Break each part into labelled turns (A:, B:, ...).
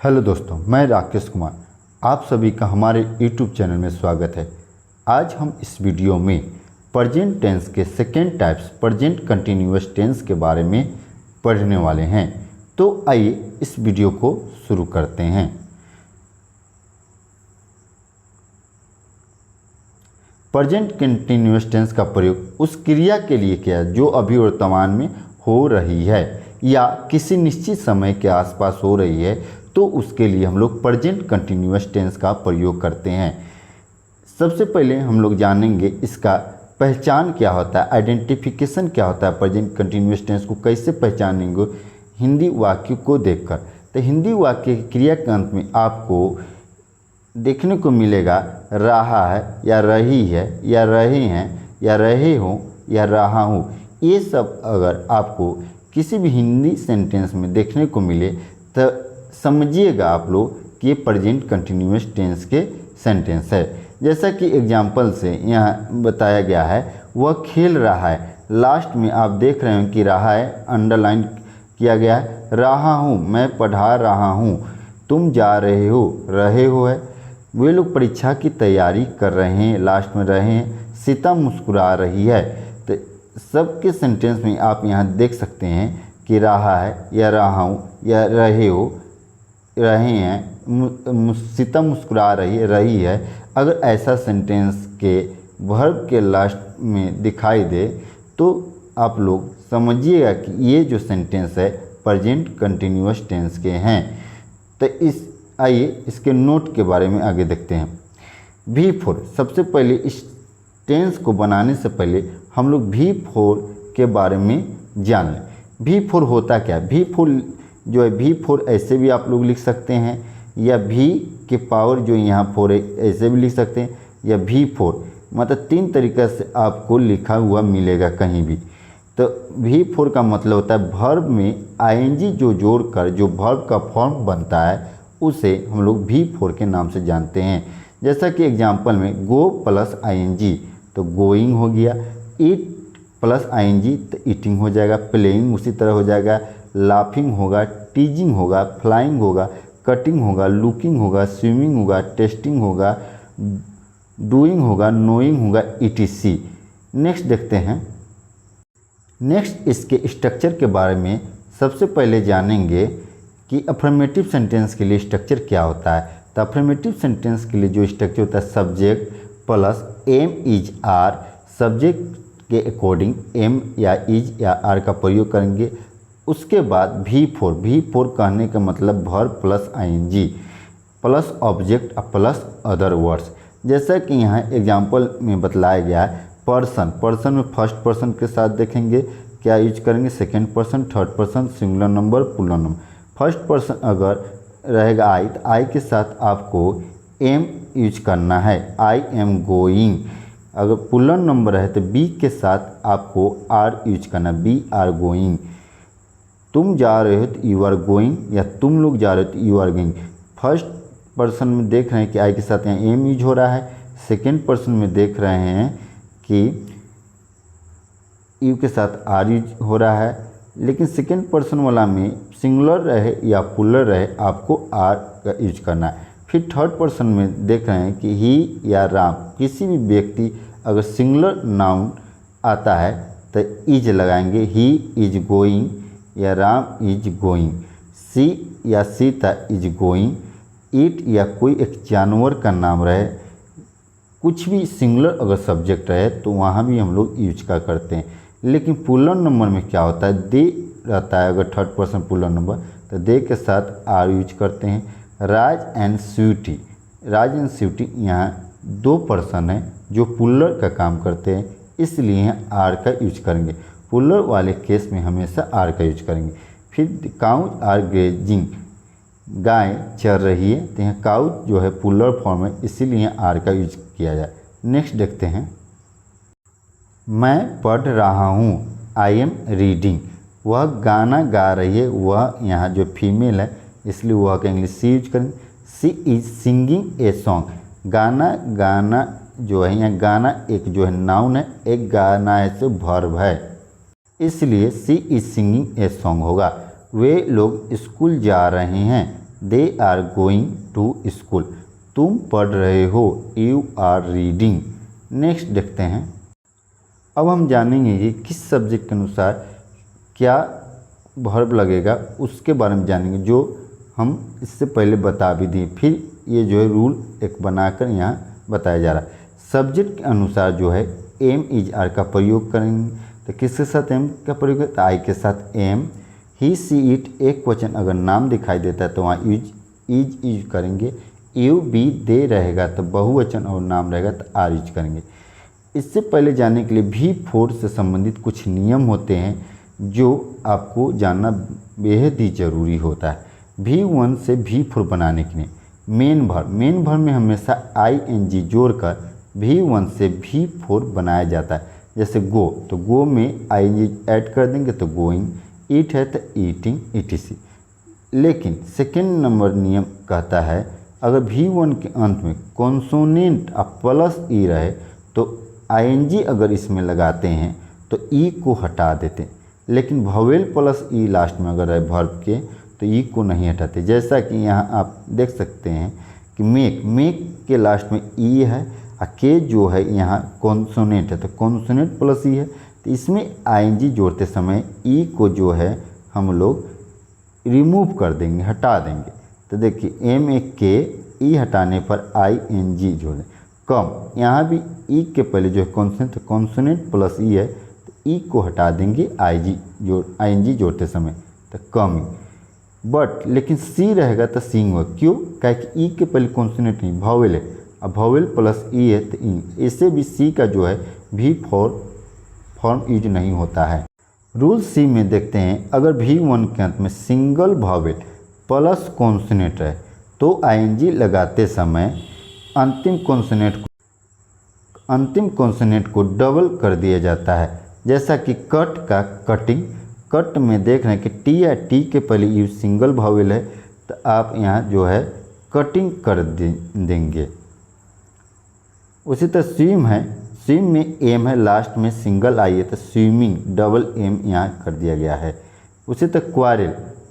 A: Hello दोस्तों, मैं राकेश कुमार। आप सभी का हमारे यूट्यूब चैनल में स्वागत है। आज हम इस वीडियो में प्रेजेंट टेंस के second types present continuous tense के बारे में पढ़ने वाले हैं। तो आइए इस वीडियो को शुरू करते हैं। प्रेजेंट कंटिन्यूअस टेंस का प्रयोग उस क्रिया के लिए किया जो अभी वर्तमान में हो रही है या किसी निश्चित समय के आसपास हो रही है, तो उसके लिए हम लोग प्रेजेंट कंटिन्यूअस टेंस का प्रयोग करते हैं। सबसे पहले हम लोग जानेंगे इसका पहचान क्या होता है, आइडेंटिफिकेशन क्या होता है, प्रेजेंट कंटिन्यूअस टेंस को कैसे पहचानेंगे हिंदी वाक्य को देखकर। तो हिंदी वाक्य की क्रिया के अंत में आपको देखने को मिलेगा रहा है या रही है या रहे हैं या रहे हो या रहा हूँ। ये सब अगर आपको किसी भी हिंदी सेंटेंस में देखने को मिले तो समझिएगा आप लोग कि ये प्रेजेंट कंटिन्यूअस टेंस के सेंटेंस है। जैसा कि एग्जाम्पल से यहाँ बताया गया है, वह खेल रहा है। लास्ट में आप देख रहे हो कि रहा है अंडरलाइन किया गया है। रहा हूँ, मैं पढ़ा रहा हूँ। तुम जा रहे हो है। वे लोग परीक्षा की तैयारी कर रहे हैं, लास्ट में रहे हैं। सीता मुस्कुरा रही है। तो सबके सेंटेंस में आप यहाँ देख सकते हैं कि रहा है या रहा हूँ या रहे हो, रहे हैं, सीता मुस्कुरा रही है। अगर ऐसा सेंटेंस के वर्ब के लास्ट में दिखाई दे तो आप लोग समझिएगा कि ये जो सेंटेंस है प्रेजेंट कंटिन्यूअस टेंस के हैं। तो आइए इसके नोट के बारे में आगे देखते हैं। V4, सबसे पहले इस टेंस को बनाने से पहले हम लोग V4 के बारे में जान लें। V4 होता क्या है? V4 जो है, V4 ऐसे भी आप लोग लिख सकते हैं या V के पावर जो यहाँ 4 है ऐसे भी लिख सकते हैं, या V4 मतलब 3 तरीक़े से आपको लिखा हुआ मिलेगा कहीं भी। तो V4 का मतलब होता है वर्ब में ing जो जोड़कर जो वर्ब का फॉर्म बनता है उसे हम लोग V4 के नाम से जानते हैं। जैसा कि एग्जाम्पल में गो प्लस ing तो गोइंग हो गया, ईट प्लस ing तो ईटिंग हो जाएगा, प्लेइंग उसी तरह हो जाएगा, लाफिंग होगा, टीजिंग होगा, फ्लाइंग होगा, कटिंग होगा, लुकिंग होगा, स्विमिंग होगा, टेस्टिंग होगा, डूइंग होगा, नोइंग होगा, etc। नेक्स्ट देखते हैं। नेक्स्ट इसके स्ट्रक्चर के बारे में सबसे पहले जानेंगे कि अफर्मेटिव सेंटेंस के लिए स्ट्रक्चर क्या होता है। तो अफर्मेटिव सेंटेंस के लिए जो स्ट्रक्चर होता है subject plus am is are, subject के अकॉर्डिंग एम या इज या आर का प्रयोग करेंगे। उसके बाद V4 कहने का मतलब verb plus ing plus object plus other words. जैसा कि यहाँ एग्जाम्पल में बतलाया गया है, पर्सन में फर्स्ट पर्सन के साथ देखेंगे क्या यूज करेंगे, second person, third person, singular number, plural number. First person अगर रहेगा आई तो आई के साथ आपको एम यूज करना है, आई एम गोइंग। अगर प्लूरल नंबर है तो बी के साथ आपको आर यूज करना, बी आर गोइंग। तुम जा रहे हो तो यू आर गोइंग, या तुम लोग जा रहे हो तो you are going. First person में देख रहे हैं कि आई के साथ यहाँ एम यूज हो रहा है, सेकेंड पर्सन में देख रहे हैं कि यू के साथ आर यूज हो रहा है, लेकिन सेकेंड पर्सन वाला में सिंगुलर रहे या प्लूरल रहे आपको आर का यूज करना है। फिर थर्ड पर्सन में देख रहे हैं कि ही या राम, किसी भी व्यक्ति अगर सिंगुलर नाउन आता है तो इज लगाएंगे, ही इज गोइंग या राम इज गोइंग, सी या सीता इज गोइंग, ईट या कोई एक जानवर का नाम रहे, कुछ भी सिंगुलर अगर सब्जेक्ट रहे तो वहाँ भी हम लोग यूज का करते हैं। लेकिन प्लूरल नंबर में क्या होता है, दे रहता है। अगर थर्ड पर्सन प्लूरल नंबर तो दे के साथ आर यूज करते हैं। राज एंड स्वीटी यहाँ 2 पर्सन हैं जो प्लूरल का काम करते हैं, इसलिए आर का यूज करेंगे। प्लूरल वाले केस में हमेशा आर का यूज करेंगे। फिर काउज आर ग्रेजिंग, गाय चर रही है तो यहाँ काउज जो है प्लूरल फॉर्म है, इसीलिए आर का यूज किया जाए। नेक्स्ट देखते हैं। मैं पढ़ रहा हूँ, आई एम रीडिंग। वह गाना गा रही है, वह यहाँ जो फीमेल है इसलिए वह का इंग्लिश सी यूज करेंगे। सी इज सिंगिंग ए सॉन्ग। गाना जो है यहाँ गाना एक जो है नाउन है, एक गाना है से वर्ब है, इसलिए she is singing a song होगा। वे लोग स्कूल जा रहे हैं, they are going to school, तुम पढ़ रहे हो, यू आर रीडिंग। नेक्स्ट देखते हैं। अब हम जानेंगे कि किस सब्जेक्ट के अनुसार क्या वर्ब लगेगा, उसके बारे में जानेंगे, जो हम इससे पहले बता भी दिए। फिर ये जो है रूल एक बनाकर यहाँ बताया जा रहा है। सब्जेक्ट के अनुसार जो है एम इज आर का प्रयोग करेंगे। तो किसके साथ एम का प्रयोग है? तो आई के साथ एम। ही सी इट एक क्वेश्चन अगर नाम दिखाई देता है तो वहाँ इज यूज करेंगे। यू बी दे रहेगा तो बहुवचन और नाम रहेगा तो आर यूज करेंगे। इससे पहले जाने के लिए V4 से संबंधित कुछ नियम होते हैं जो आपको जानना बेहद ही ज़रूरी होता है। V1 से V4 बनाने के लिए मेन वर्ब में हमेशा ing जोड़कर V1 से V4 बनाया जाता है। जैसे गो, तो गो में ing ऐड कर देंगे तो गोइंग, ईट है तो ईटिंग, etc। लेकिन सेकेंड नंबर नियम कहता है अगर V1 के अंत में कॉन्सोनेंट प्लस ई रहे तो ing अगर इसमें लगाते हैं तो ई को हटा देते, लेकिन वोवेल प्लस ई लास्ट में अगर है वर्ब के तो ई को नहीं हटाते। जैसा कि यहाँ आप देख सकते हैं कि मेक के लास्ट में ई है और के जो है यहाँ कॉन्सोनेंट है तो कॉन्सोनेंट प्लस ई है, तो इसमें ing जोड़ते समय ई को जो है हम लोग रिमूव कर देंगे, हटा देंगे। तो देखिए एम एक के ई हटाने पर ing जोड़ें। कम, यहाँ भी ई के पहले जो है कॉन्सोनेंट प्लस ई है तो ई को हटा देंगे ing जोड़ते समय, तो कमिंग। बट लेकिन सी रहेगा तो सीइंग होगा। क्यों? क्या कि ई के पहले कॉन्सोनेंट नहीं, वोवेल है, अब वोवेल प्लस ई है तो ई। इससे भी सी का जो है V4 फॉर्म यूज नहीं होता है। रूल सी में देखते हैं अगर V1 के अंत में सिंगल वोवेल प्लस कॉन्सोनेंट है तो ing लगाते समय अंतिम कॉन्सोनेंट को डबल कर दिया जाता है। जैसा कि कट का कटिंग, कट में देख रहे हैं कि टी या टी के पहले यू सिंगल वोवेल है तो आप यहाँ जो है कटिंग कर देंगे। उसी तरह स्विम है, स्विम में एम है, लास्ट में सिंगल आई है तो स्विमिंग डबल एम यहाँ कर दिया गया है। उसी तरह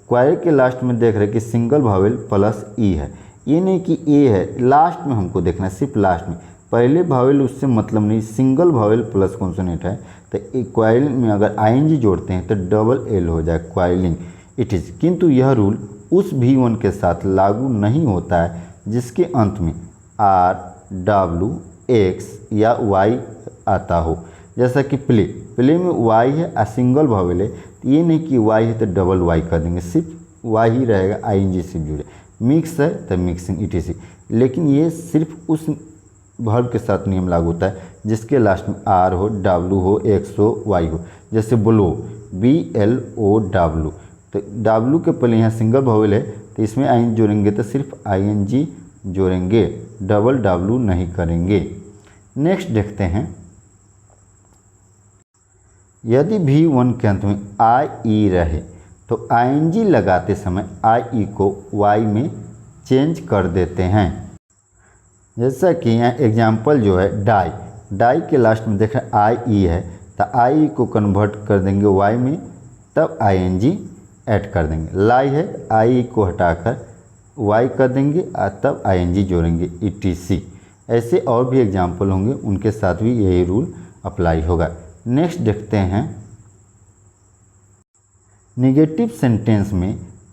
A: क्वारल के लास्ट में देख रहे हैं कि सिंगल वोवेल प्लस ई है, ये नहीं कि ए है, लास्ट में हमको देखना है, सिर्फ लास्ट में, पहले वोवेल उससे मतलब नहीं, सिंगल वोवेल प्लस कॉन्सोनेंट है तो क्वाइल में अगर ing जोड़ते हैं तो डबल एल हो जाए, क्वाइलिंग इट इज़। किंतु यह रूल उस V1 के साथ लागू नहीं होता है जिसके अंत में R, W, X या Y आता हो। जैसा कि प्ले में Y है और सिंगल वोवेल है, तो ये नहीं कि Y है तो डबल Y कर देंगे, सिर्फ Y ही रहेगा, ing से जुड़े। मिक्स है तो मिक्सिंग etc। लेकिन ये सिर्फ उस वर्ब के साथ नियम लागू होता है जिसके लास्ट में R हो, W हो, X हो, Y हो। जैसे ब्लो, BLOW, तो W के पहले यहाँ सिंगल वोवेल है तो इसमें ing जोड़ेंगे तो सिर्फ ing जोड़ेंगे, डबल W नहीं करेंगे। नेक्स्ट देखते हैं। यदि V1 के अंत में IE रहे तो ing लगाते समय IE को Y में चेंज कर देते हैं। जैसा कि यहाँ एग्जाम्पल जो है डाई के लास्ट में देख रहे IE है तो IE को कन्वर्ट कर देंगे Y में, तब ing ऐड कर देंगे। लाई है, IE को हटाकर Y कर देंगे और तब ing जोड़ेंगे etc। ऐसे और भी एग्जाम्पल होंगे, उनके साथ भी यही रूल अप्लाई होगा। नेक्स्ट देखते हैं। निगेटिव सेंटेंस में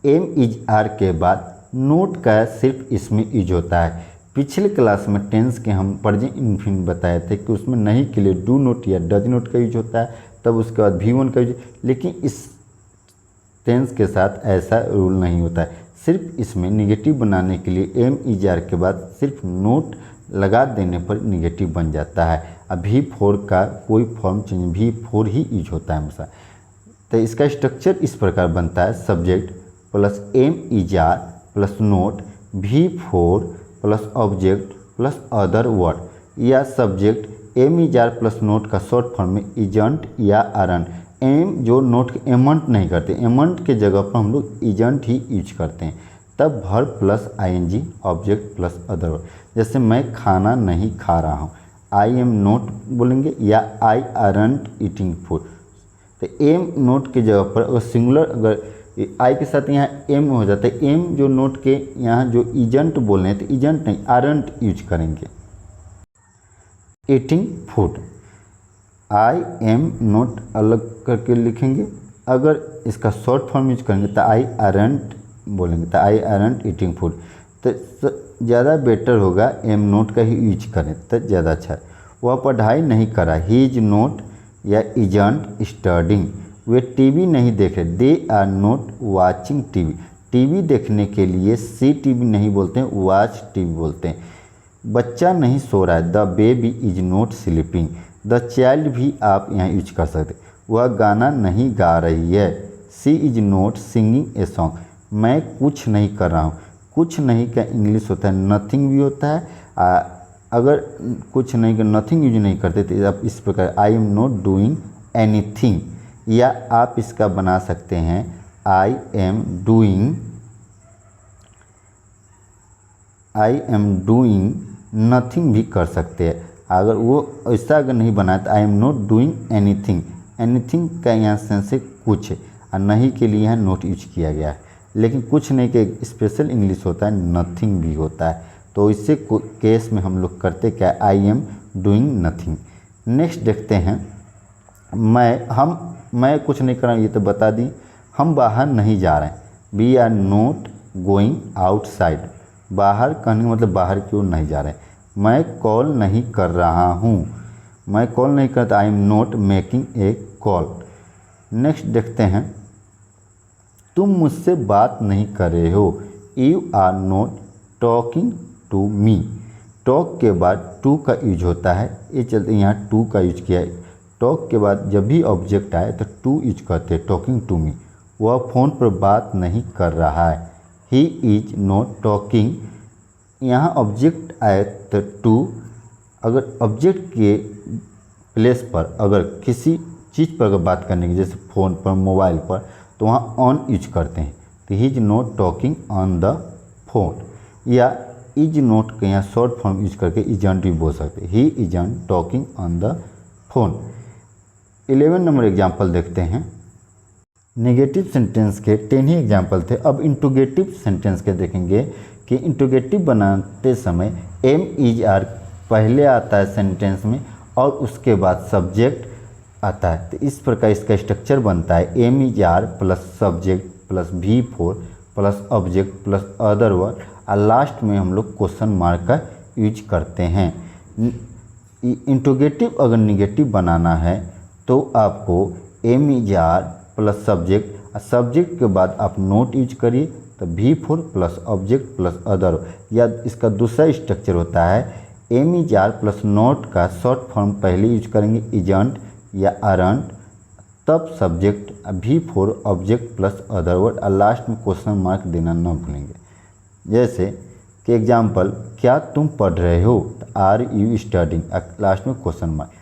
A: एम इज आर के बाद नोट का सिर्फ इसमें यूज होता है। पिछले क्लास में टेंस के हम प्रेजेंट इंफिनिट बताए थे कि उसमें नहीं के लिए डू नोट या डज नोट का यूज होता है, तब उसके बाद V1 का यूज। लेकिन इस टेंस के साथ ऐसा रूल नहीं होता है, सिर्फ इसमें निगेटिव बनाने के लिए एम इज आर के बाद सिर्फ नोट लगा देने पर निगेटिव बन जाता है। अब V4 का कोई फॉर्म चेंज, V4 ही यूज होता है हमेशा। तो इसका स्ट्रक्चर इस प्रकार बनता है, subject plus am is are plus not, V4 plus object plus other word, या subject am is are plus not का शॉर्ट फॉर्म में इजंट या अरंट। एम जो नोट के एमंट नहीं करते, एमंट के जगह पर हम लोग इजंट ही यूज करते हैं। तब verb plus ing, object plus other word. जैसे मैं खाना नहीं खा रहा हूँ, आई एम नोट बोलेंगे, या आई आरंट ईटिंग फूड। तो एम नोट की जगह पर अगर सिंगुलर अगर आई के साथ यहाँ एम हो जाता है, एम जो नोट के यहाँ जो इजंट बोल रहे हैं तो इजंट नहीं आरंट यूज करेंगे। Eating food, I am note अलग करके लिखेंगे। अगर इसका शॉर्ट फॉर्म यूज करेंगे तो आई आरंट बोलेंगे, तो आई आरंट ईटिंग फूड, तो ज़्यादा बेटर होगा एम नोट का ही यूज करें तो ज़्यादा अच्छा है। वह पढ़ाई नहीं करा, ही इज नोट या इजंट स्टडिंग। वे टीवी नहीं देख रहे, they are not watching TV. TV देखने के लिए सी टीवी नहीं बोलते हैं, वॉच टीवी बोलते हैं। बच्चा नहीं सो रहा है, the baby is note sleeping. The child भी आप यहाँ यूज कर सकते। वह गाना नहीं गा रही है, she is not singing a song. मैं कुछ नहीं कर रहा हूँ, कुछ नहीं का इंग्लिश होता है नथिंग भी होता है। अगर कुछ नहीं कर नथिंग यूज नहीं करते तो आप इस प्रकार I am not doing anything, या आप इसका बना सकते हैं आई एम डूइंग नथिंग भी कर सकते हैं। अगर वो ऐसा अगर नहीं बनाए तो I am not doing anything, anything का यहाँ से कुछ और नहीं के लिए यहाँ नोट यूज किया गया है। लेकिन कुछ नहीं के स्पेशल इंग्लिश होता है नथिंग भी होता है, तो इससे केस में हम लोग करते क्या, I am doing nothing. Next देखते हैं, मैं कुछ नहीं कर रहा हूँ, ये तो बता दी। हम बाहर नहीं जा रहे हैं, we are not going outside. बाहर कहने का मतलब बाहर क्यों नहीं जा रहे हैं। मैं कॉल नहीं कर रहा हूँ, मैं कॉल नहीं करता, I am not making a call. Next देखते हैं, तुम मुझसे बात नहीं कर रहे हो, you are not talking to me. Talk के बाद टू का यूज होता है, ये चलते यहाँ टू का यूज किया है। टॉक के बाद जब भी ऑब्जेक्ट आए तो टू यूज करते हैं, टॉकिंग टू मी। वह फ़ोन पर बात नहीं कर रहा है, ही इज नॉट टॉकिंग। यहाँ ऑब्जेक्ट आए तो टू, अगर ऑब्जेक्ट के प्लेस पर अगर किसी चीज़ पर अगर बात करने की, जैसे फ़ोन पर मोबाइल पर, तो वहाँ ऑन यूज करते हैं, तो he is not talking on the phone. या इज नॉट के यहाँ शॉर्ट फॉर्म यूज करके इजंट भी बोल सकते हैं, he isn't talking on the phone. 11 नंबर एग्जाम्पल देखते हैं। नेगेटिव सेंटेंस के 10 ही एग्जाम्पल थे। अब इंट्रोगेटिव सेंटेंस के देखेंगे कि इंट्रोगेटिव बनाते समय एम इज आर पहले आता है सेंटेंस में और उसके बाद सब्जेक्ट आता है। तो इस प्रकार इसका स्ट्रक्चर बनता है, am is are plus subject plus V4 plus object plus other word, और लास्ट में हम लोग क्वेश्चन मार्क का यूज करते हैं। इंट्रोगेटिव अगर निगेटिव बनाना है तो आपको am is are plus subject, subject के बाद आप नोट यूज करिए तो V4 plus object plus other. या इसका दूसरा स्ट्रक्चर होता है, am is are plus not का शॉर्ट फॉर्म पहले यूज करेंगे इजंट या अरंट, तब subject V4 object plus other word, और लास्ट में क्वेश्चन मार्क देना न भूलेंगे। जैसे कि एग्जाम्पल, क्या तुम पढ़ रहे हो, आर यू स्टडिंग, लास्ट में क्वेश्चन मार्क।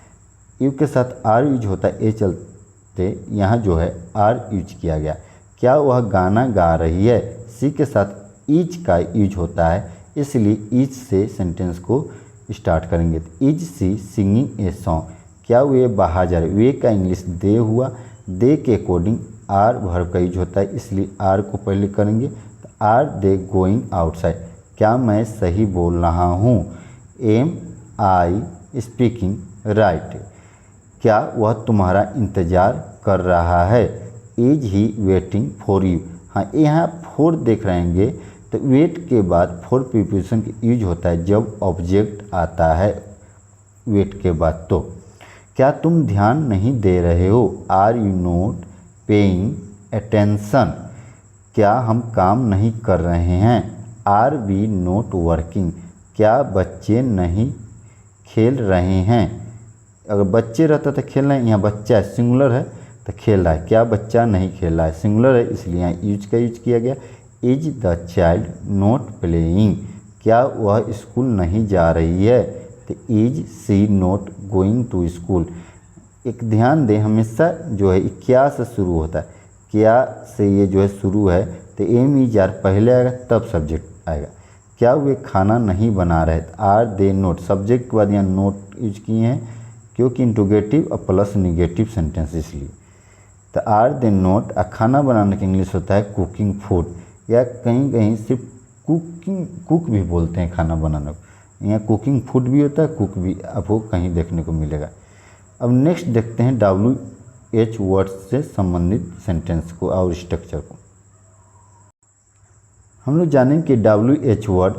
A: यू के साथ आर यूज होता है, ये चलते यहाँ जो है आर यूज किया गया। क्या वह गाना गा रही है, सी के साथ इज का यूज होता है, इसलिए इज से सेंटेंस को स्टार्ट करेंगे। Is she singing a song. क्या वे बाहर जा रहे, वे का इंग्लिश दे हुआ, दे के अकॉर्डिंग आर वर्ब का यूज होता है, इसलिए आर को पहले करेंगे। तो आर दे गोइंग आउटसाइड। क्या मैं सही बोल रहा हूँ, एम आई स्पीकिंग राइट। क्या वह तुम्हारा इंतज़ार कर रहा है, is he waiting for you. हाँ, यहाँ फोर देख रहेंगे तो वेट के बाद फोर प्रीपोजिशन का यूज होता है जब ऑब्जेक्ट आता है वेट के बाद। तो क्या तुम ध्यान नहीं दे रहे हो, are you not paying attention. क्या हम काम नहीं कर रहे हैं, आर वी नोट वर्किंग। क्या बच्चे नहीं खेल रहे हैं, अगर बच्चे रहता तो खेल रहे हैं, यहाँ बच्चा है सिंगुलर है तो खेल रहा है। क्या बच्चा नहीं खेल रहा है, सिंगुलर है इसलिए यहाँ यूज का यूज किया गया। Is the child not playing. क्या वह स्कूल नहीं जा रही है, तो is she not going to school. एक ध्यान दें, हमेशा जो है क्या से शुरू होता है, क्या से ये जो है शुरू है तो एम इज आर पहले आएगा तब सब्जेक्ट आएगा। क्या वे खाना नहीं बना रहे, आर दे नोट, सब्जेक्ट के बाद यहाँ नोट यूज किए हैं क्योंकि इंट्रोगेटिव और प्लस निगेटिव सेंटेंस इसलिए। तो आर दे नोट खाना बनाने की इंग्लिश होता है कुकिंग फूड, या कहीं कहीं सिर्फ कुक भी बोलते हैं खाना बनाने को। यहाँ कुकिंग फूड भी होता है, कुक भी आपको कहीं देखने को मिलेगा। अब नेक्स्ट देखते हैं WH वर्ड से संबंधित सेंटेंस को और स्ट्रक्चर को। हम लोग जानें कि WH वर्ड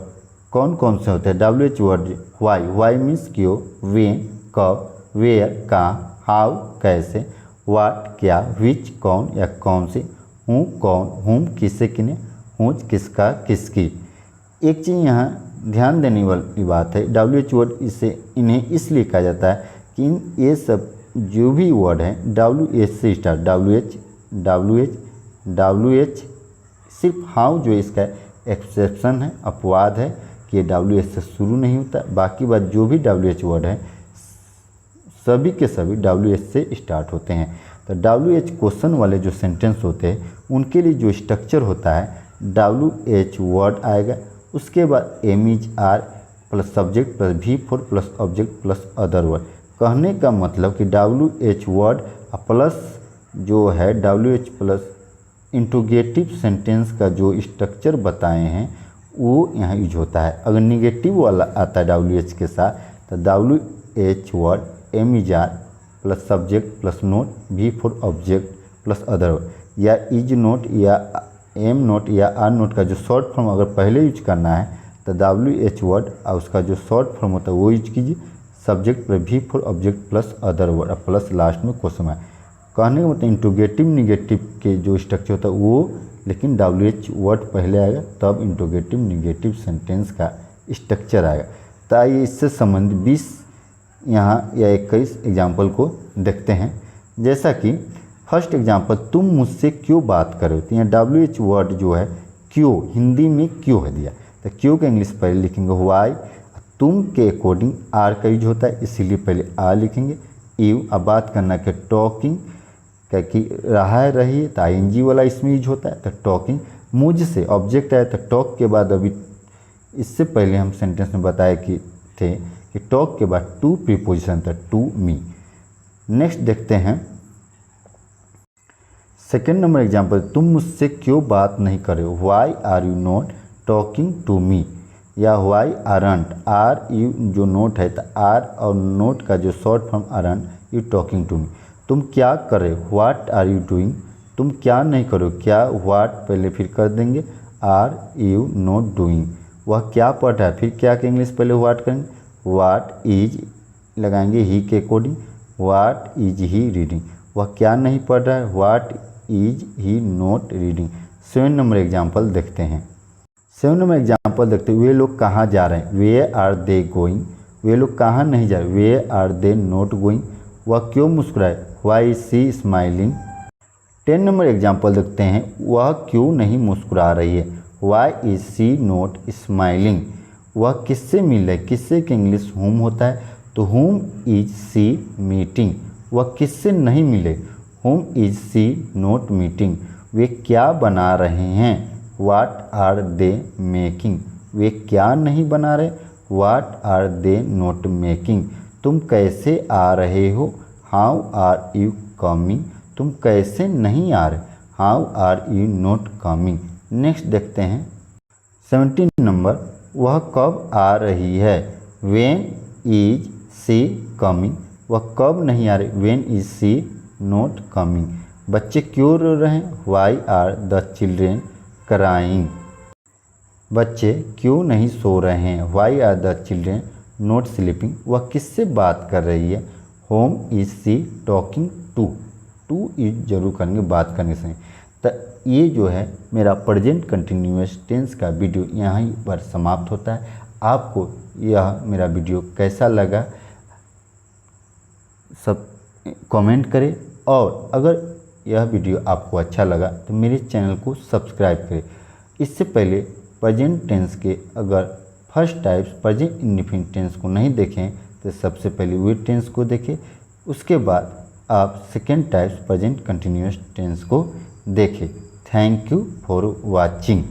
A: कौन कौन से होते हैं। WH वर्ड वाई मीन्स क्यों, व्हेन कब, वेयर कहाँ, हाउ कैसे, व्हाट क्या, विच कौन या कौन से, हूँ कौन, हुम किसे किने, हुज किसका किसकी। एक चीज़ यहाँ ध्यान देने वाली बात है, WH वर्ड इन्हें इसलिए कहा जाता है कि ये सब जो भी वर्ड हैं WH से स्टार्ट, WH सिर्फ हाउ जो इसका एक्सेप्शन है, अपवाद है कि ये WH से शुरू नहीं होता। बाकी बात जो भी WH वर्ड है सभी के सभी WH से स्टार्ट होते हैं। तो WH क्वेश्चन वाले जो सेंटेंस होते हैं उनके लिए जो स्ट्रक्चर होता है WH वर्ड आएगा, उसके बाद am is are plus subject plus V4 plus object plus other word. कहने का मतलब कि WH वर्ड प्लस जो है WH प्लस इंट्रोगेटिव सेंटेंस का जो स्ट्रक्चर बताए हैं वो यहाँ यूज होता है। अगर निगेटिव वाला आता है WH के साथ तो WH word am is are plus subject plus not V4 object plus other word, या इज नोट या एम नोट या आर नोट का जो शॉर्ट फॉर्म अगर पहले यूज करना है तो WH वर्ड और उसका जो शॉर्ट फॉर्म होता है वो यूज कीजिए, subject plus V4 object plus other word plus last में क्वेश्चन है। कहने का मतलब इंट्रोगेटिव निगेटिव के जो स्ट्रक्चर होता है वो, लेकिन WH वर्ड पहले आएगा तब इंट्रोगेटिव निगेटिव सेंटेंस का स्ट्रक्चर आएगा। तो आइए इससे संबंधित 20 यहाँ या 21 एग्जाम्पल को देखते हैं। जैसा कि फर्स्ट एग्जाम्पल, तुम मुझसे क्यों बात कर रहे हो, तो यहाँ WH वर्ड जो है क्यों, हिंदी में क्यों है दिया, तो क्यों का इंग्लिश पहले लिखेंगे वाई, तुम के अकॉर्डिंग आर का यूज होता है इसीलिए पहले आर लिखेंगे। यू, अब बात करना कि टॉकिंग क्या कि रहा है रही है तो ING वाला इसमें यूज होता है, तो टॉकिंग। मुझसे ऑब्जेक्ट आया तो टॉक के बाद, अभी इससे पहले हम सेंटेंस में बताए कि थे कि टॉक के बाद टू प्रीपोजिशन था, टू मी। नेक्स्ट देखते हैं सेकेंड नंबर एग्जाम्पल, तुम मुझसे क्यों बात नहीं कर रहे हो, why are you not talking to me, या वाई आरंट, आर यू जो नोट है तो आर और नोट का जो short form aren't you talking to me. तुम क्या कर रहे हो, व्हाट आर यू डूइंग, तुम क्या नहीं करो, क्या व्हाट पहले फिर कर देंगे, आर यू नॉट डूइंग, वह क्या पढ़ रहा है, फिर क्या के इंग्लिश पहले व्हाट करेंगे, व्हाट इज लगाएंगे ही के according, what is he reading, वह क्या नहीं पढ़ रहा है, what is he not reading. 7 number example देखते हैं। 7 नंबर एग्जाम्पल देखते हैं, वे लोग कहाँ जा रहे हैं, वे आर दे गोइंग, वे लोग कहाँ नहीं जा रहे, where are they not going, वह क्यों मुस्कुराए, why is she smiling. 10 number example देखते हैं, वह क्यों नहीं मुस्कुरा रही है, why is she not smiling, वह किससे मिल रहा है, किससे के इंग्लिश हुम होता है तो हुम इज सी मीटिंग, वह किससे नहीं मिले, whom is she not meeting, वे क्या बना रहे हैं, व्हाट आर दे मेकिंग, वे क्या नहीं बना रहे, what are they not making. तुम कैसे आ रहे हो, हाउ आर यू कमिंग, तुम कैसे नहीं आ रहे, how are you not coming. Next देखते हैं 17 नंबर, वह कब आ रही है, व्हेन इज सी कमिंग, वह कब नहीं आ रही, when is she not coming. बच्चे क्यों रो रहे हैं, why are the children crying, बच्चे क्यों नहीं सो रहे हैं, why are the children not sleeping, वह किससे बात कर रही है, whom is she talking to is जरूर करेंगे बात करने से। तो ये जो है मेरा प्रेजेंट कंटिन्यूअस टेंस का वीडियो यहीं पर समाप्त होता है। आपको यह मेरा वीडियो कैसा लगा सब कमेंट करें, और अगर यह वीडियो आपको अच्छा लगा तो मेरे चैनल को सब्सक्राइब करें। इससे पहले प्रेजेंट टेंस के अगर first types present indefinite tense को नहीं देखें तो सबसे पहले वे टेंस को देखें, उसके बाद आप second types present continuous tense को देखें। Thank you for watching.